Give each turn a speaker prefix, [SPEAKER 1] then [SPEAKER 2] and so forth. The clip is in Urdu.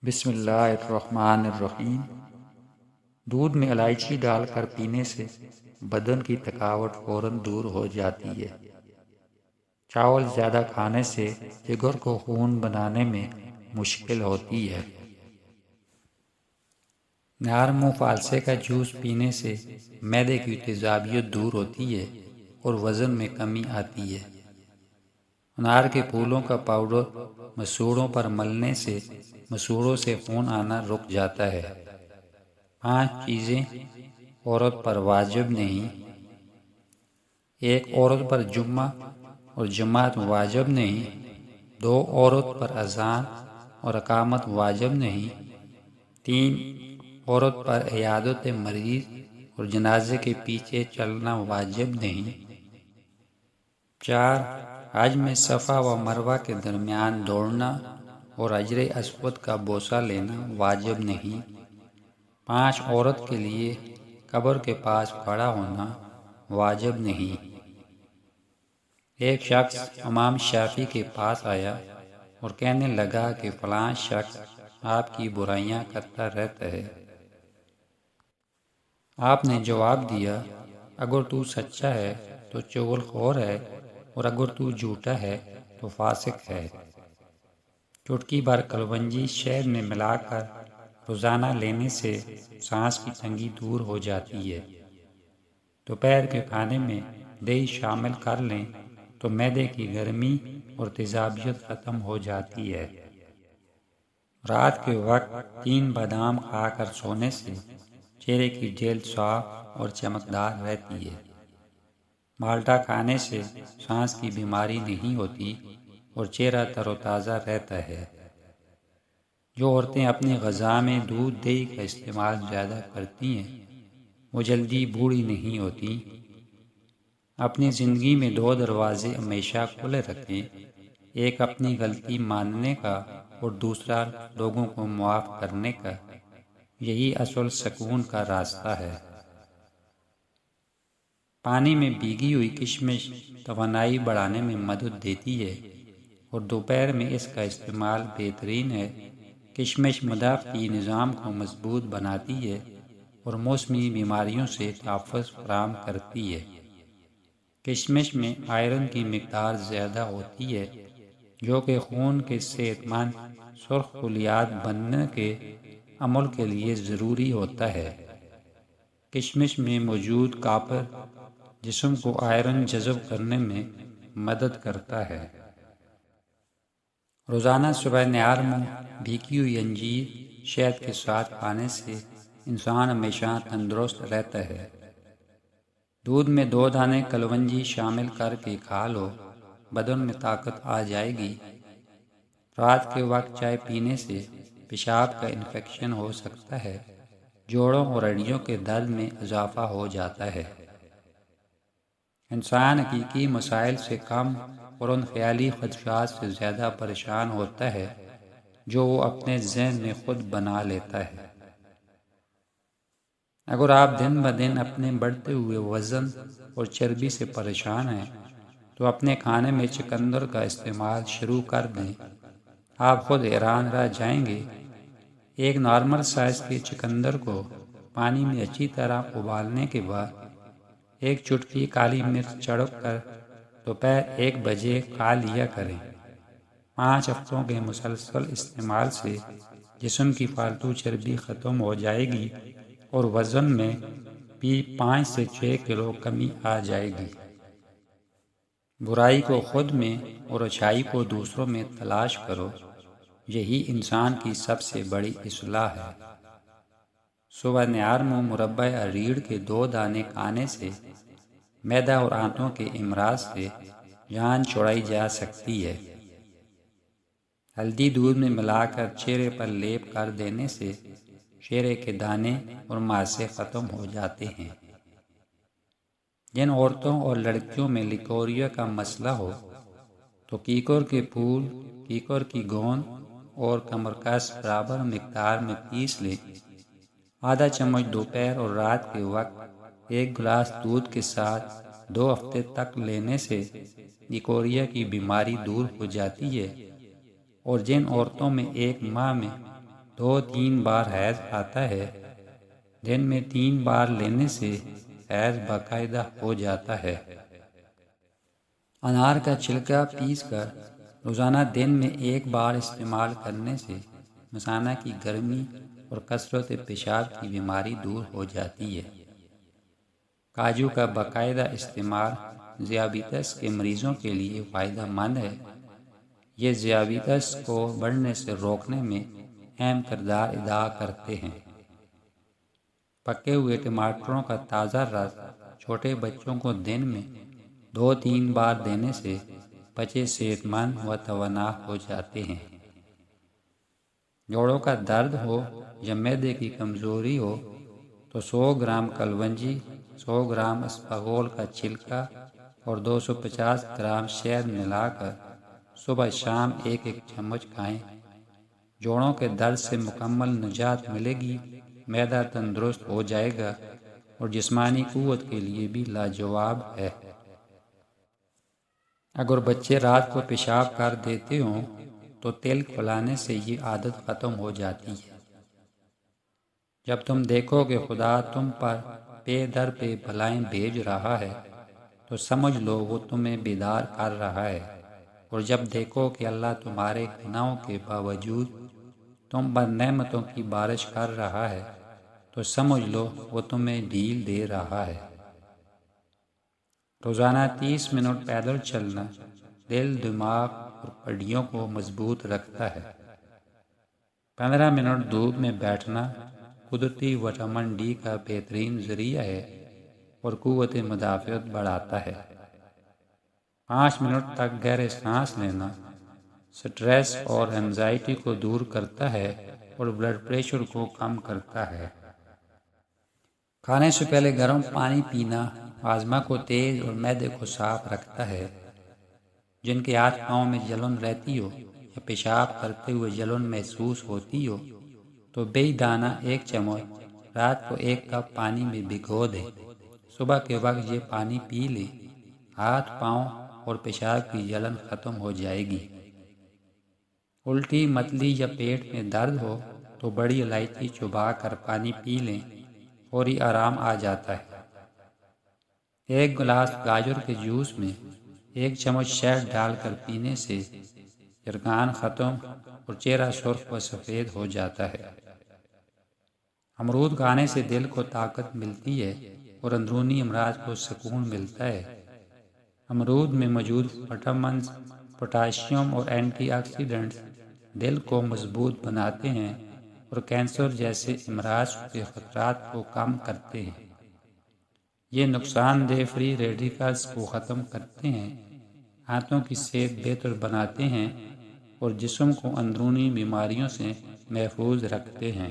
[SPEAKER 1] بسم اللہ الرحمن الرحیم۔ دودھ میں الائچی ڈال کر پینے سے بدن کی تھکاوٹ فوراً دور ہو جاتی ہے۔ چاول زیادہ کھانے سے جگر کو خون بنانے میں مشکل ہوتی ہے۔ نار منہ فالسے کا جوس پینے سے معدے کی تیزابیت دور ہوتی ہے اور وزن میں کمی آتی ہے۔ انار کے پھولوں کا پاؤڈر مسوڑوں پر ملنے سے مسوڑوں سے خون آنا رک جاتا ہے۔ 5 چیزیں عورت پر واجب نہیں۔ 1 عورت پر جمعہ اور جماعت واجب نہیں۔ 2 عورت پر اذان اور اقامت واجب نہیں۔ 3 عورت پر عیادت مریض اور جنازے کے پیچھے چلنا واجب نہیں۔ 4 حج میں صفا و مروہ کے درمیان دوڑنا اور حجر اسود کا بوسہ لینا واجب نہیں۔ 5 عورت کے لیے قبر کے پاس کھڑا ہونا واجب نہیں۔ ایک شخص امام شافعی کے پاس آیا اور کہنے لگا کہ فلاں شخص آپ کی برائیاں کرتا رہتا ہے۔ آپ نے جواب دیا، اگر تو سچا ہے تو چغل خور ہے اور اگر تو جھوٹا ہے تو فاسق ہے۔ چٹکی بھر کلونجی شہد میں ملا کر روزانہ لینے سے سانس کی تنگی دور ہو جاتی ہے۔ دوپہر کے کھانے میں دہی شامل کر لیں تو معدے کی گرمی اور تیزابیت ختم ہو جاتی ہے۔ رات کے وقت 3 بادام کھا کر سونے سے چہرے کی جلد صاف اور چمکدار رہتی ہے۔ مالٹا کھانے سے سانس کی بیماری نہیں ہوتی اور چہرہ تر و تازہ رہتا ہے۔ جو عورتیں اپنی غذا میں دودھ دہی کا استعمال زیادہ کرتی ہیں وہ جلدی بوڑھی نہیں ہوتی۔ اپنی زندگی میں 2 دروازے ہمیشہ کھلے رکھیں، ایک اپنی غلطی ماننے کا اور دوسرا لوگوں کو معاف کرنے کا۔ یہی اصل سکون کا راستہ ہے۔ پانی میں بھیگی ہوئی کشمش توانائی بڑھانے میں مدد دیتی ہے اور دوپہر میں اس کا استعمال بہترین ہے۔ کشمش مدافعتی نظام کو مضبوط بناتی ہے اور موسمی بیماریوں سے تحفظ فراہم کرتی ہے۔ کشمش میں آئرن کی مقدار زیادہ ہوتی ہے جو کہ خون کے صحت مند سرخ خلیات بننے کے عمل کے لیے ضروری ہوتا ہے۔ کشمش میں موجود کاپر جسم کو آئرن جذب کرنے میں مدد کرتا ہے۔ روزانہ صبح نہار منہ بھیگی ہوئی انجیر شہد کے ساتھ کھانے سے انسان ہمیشہ تندرست رہتا ہے۔ دودھ میں 2 دانے کلونجی شامل کر کے کھا لو، بدن میں طاقت آ جائے گی۔ رات کے وقت چائے پینے سے پیشاب کا انفیکشن ہو سکتا ہے، جوڑوں اور ہڈیوں کے درد میں اضافہ ہو جاتا ہے۔ انسان حقیقی مسائل سے کم اور ان خیالی خدشات سے زیادہ پریشان ہوتا ہے جو وہ اپنے ذہن میں خود بنا لیتا ہے۔ اگر آپ دن بدن اپنے بڑھتے ہوئے وزن اور چربی سے پریشان ہیں تو اپنے کھانے میں چقندر کا استعمال شروع کر دیں، آپ خود حیران رہ جائیں گے۔ ایک نارمل سائز کے چقندر کو پانی میں اچھی طرح ابالنے کے بعد 1 چٹکی کالی مرچ چھڑک کر دوپہر 1 بجے کھا لیا کریں۔ 5 ہفتوں کے مسلسل استعمال سے جسم کی فالتو چربی ختم ہو جائے گی اور وزن میں بھی 5 سے 6 کلو کمی آ جائے گی۔ برائی کو خود میں اور اچھائی کو دوسروں میں تلاش کرو، یہی انسان کی سب سے بڑی اصلاح ہے۔ صبح نہار منہ مربع اریڑ کے 2 دانے کھانے سے معدہ اور آنتوں کے امراض سے جان چھڑائی جا سکتی ہے۔ ہلدی دودھ میں ملا کر چہرے پر لیپ کر دینے سے چہرے کے دانے اور ماسے ختم ہو جاتے ہیں۔ جن عورتوں اور لڑکیوں میں لیکوریا کا مسئلہ ہو تو کیکر کے پھول، کیکر کی گوند اور کمرکس برابر مقدار میں پیس لیں۔ آدھا چمچ دوپہر اور رات کے وقت 1 گلاس دودھ کے ساتھ 2 ہفتے تک لینے سے لیکوریا کی بیماری دور ہو جاتی ہے۔ اور جن عورتوں میں 1 ماہ میں 2-3 بار حیض آتا ہے، دن میں 3 بار لینے سے حیض باقاعدہ ہو جاتا ہے۔ انار کا چھلکا پیس کر روزانہ دن میں 1 بار استعمال کرنے سے مثانہ کی گرمی اور کثرت پیشاب کی بیماری دور ہو جاتی ہے۔ کاجو کا باقاعدہ استعمال ذیابیطس کے مریضوں کے لیے فائدہ مند ہے۔ یہ ذیابیطس کو بڑھنے سے روکنے میں اہم کردار ادا کرتے ہیں۔ پکے ہوئے ٹماٹروں کا تازہ رس چھوٹے بچوں کو دن میں 2-3 بار دینے سے بچے صحت مند و توانا ہو جاتے ہیں۔ جوڑوں کا درد ہو یا معدے کی کمزوری ہو تو 100 گرام کلونجی، 100 گرام اسپاغول کا چھلکا اور 250 گرام شہد ملا کر صبح شام 1 چمچ کھائیں۔ جوڑوں کے درد سے مکمل نجات ملے گی، معدہ تندرست ہو جائے گا اور جسمانی قوت کے لیے بھی لاجواب ہے۔ اگر بچے رات کو پیشاب کر دیتے ہوں تو تل کھلانے سے یہ عادت ختم ہو جاتی ہے۔ جب تم دیکھو کہ خدا تم پر پے در پہ بلائیں بھیج رہا ہے تو سمجھ لو وہ تمہیں بیدار کر رہا ہے، اور جب دیکھو کہ اللہ تمہارے گناہوں کے باوجود تم پر نعمتوں کی بارش کر رہا ہے تو سمجھ لو وہ تمہیں ڈھیل دے رہا ہے۔ روزانہ 30 منٹ پیدل چلنا دل، دماغ اور ہڈیوں کو مضبوط رکھتا ہے۔ 15 منٹ دھوپ میں بیٹھنا قدرتی وٹامن ڈی کا بہترین ذریعہ ہے اور قوت مدافعت بڑھاتا ہے۔ 5 منٹ تک گہرے سانس لینا سٹریس اور انزائٹی کو دور کرتا ہے اور بلڈ پریشر کو کم کرتا ہے۔ کھانے سے پہلے گرم پانی پینا ہاضمہ کو تیز اور معدے کو صاف رکھتا ہے۔ جن کے ہاتھ پاؤں میں جلن رہتی ہو یا پیشاب کرتے ہوئے جلن محسوس ہوتی ہو تو بیج دانہ 1 چمچ رات کو 1 کپ پانی میں بھگو دیں۔ صبح کے وقت یہ پانی پی لیں، ہاتھ پاؤں اور پیشاب کی جلن ختم ہو جائے گی۔ الٹی، متلی یا پیٹ میں درد ہو تو بڑی الائچی چبا کر پانی پی لیں، فوری آرام آ جاتا ہے۔ 1 گلاس گاجر کے جوس میں 1 چمچ شہد ڈال کر پینے سے یرغان ختم اور چہرہ سرخ و سفید ہو جاتا ہے۔ امرود کھانے سے دل کو طاقت ملتی ہے اور اندرونی امراض کو سکون ملتا ہے۔ امرود میں موجود وٹامنز، پوٹاشیم اور اینٹی آکسیڈنٹس دل کو مضبوط بناتے ہیں اور کینسر جیسے امراض کے خطرات کو کم کرتے ہیں۔ یہ نقصان دہ فری ریڈیکلز کو ختم کرتے ہیں، ہاتھوں کی صحت بہتر بناتے ہیں اور جسم کو اندرونی بیماریوں سے محفوظ رکھتے ہیں۔